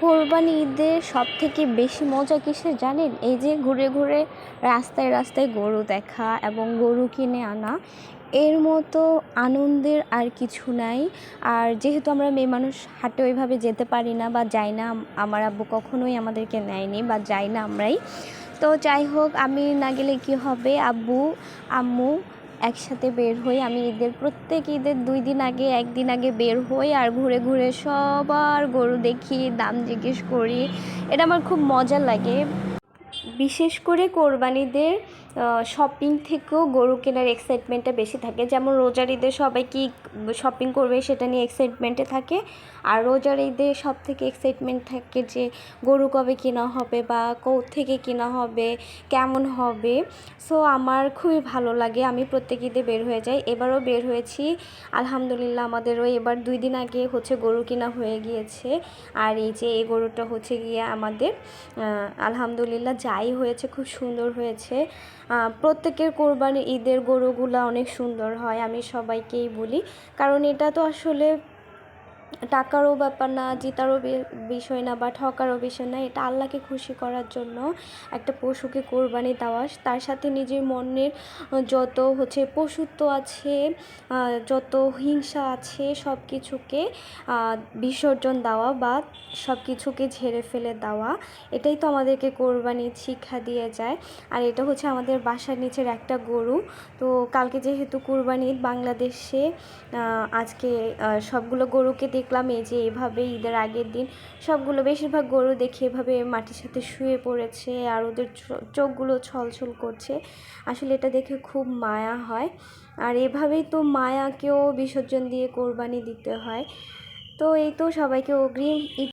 কোরবানি ঈদের সবথেকে বেশি মজা কিসের জানেন? এই যে ঘুরে ঘুরে রাস্তায় রাস্তায় গরু দেখা এবং গরু কিনে আনা, এর মতো আনন্দের আর কিছু নাই। আর যেহেতু আমরা মেয়ে মানুষ হাটে ওইভাবে যেতে পারি না বা যাই না, আমার আব্বু কখনোই আমাদেরকে নেয়নি বা যাই না আমরাই। তো যাই হোক, আমি না গেলে কি হবে, আব্বু আম্মু একসাথে বের হই। আমি প্রত্যেক ঈদের 2 দিন আগে 1 দিন আগে বের হই আর ঘুরে ঘুরে সবার গরু দেখি, দাম জিজ্ঞেস করি। এটা আমার খুব মজা লাগে। বিশেষ করে কোরবানিদের শপিং থেকেও গরু কেনার এক্সাইটমেন্টটা বেশি থাকে। যেমন রোজার ঈদে সবাই কি শপিং করবে সেটা নিয়ে এক্সাইটমেন্টে থাকে, আর রোজার ঈদে সব থেকে এক্সাইটমেন্ট থাকে যে গরু কবে কেনা হবে বা থেকে কেনা হবে, কেমন হবে। সো আমার খুবই ভালো লাগে, আমি প্রত্যেক ঈদে বের হয়ে যাই। এবারও বের হয়েছি আলহামদুলিল্লাহ। আমাদেরও এবার 2 দিন আগে গরু কেনা হয়ে গিয়েছে। আর এই যে এই গরুটা গিয়ে আমাদের আলহামদুলিল্লাহ যাই হয়েছে খুব সুন্দর হয়েছে। প্রত্যেকের কোরবানি ঈদের গরুগুলো অনেক সুন্দর হয়, আমি সবাইকেই বলি। কারণ এটা তো আসলে টাকারও ব্যাপার না, জেতারও বিষয় না বা ঠকারও বিষয় না। এটা আল্লাহকে খুশি করার জন্য একটা পশুকে কোরবানি দেওয়া, তার সাথে নিজের মনের যত পশুত্ব আছে, যত হিংসা আছে, সব কিছুকে বিসর্জন দেওয়া বা সব কিছুকে ঝেড়ে ফেলে দেওয়া। এটাই তো আমাদেরকে কোরবানির শিক্ষা দিয়ে যায়। আর এটা আমাদের বাসার নিচের একটা গরু। তো কালকে যেহেতু কোরবানি ঈদ বাংলাদেশে, আজকে সবগুলো গরুকে দেখলাম এই যে এভাবে ঈদের আগের দিন সবগুলো বেশিরভাগ গরু দেখে এভাবে মাটির সাথে শুয়ে পড়েছে আর ওদের চোখগুলো ছলছল করছে। আসলে এটা দেখে খুব মায়া হয়। আর এভাবেই তো মায়াকেও বিসর্জন দিয়ে কোরবানি দিতে হয়। তো এই তো সবাইকে অগ্রিম ঈদ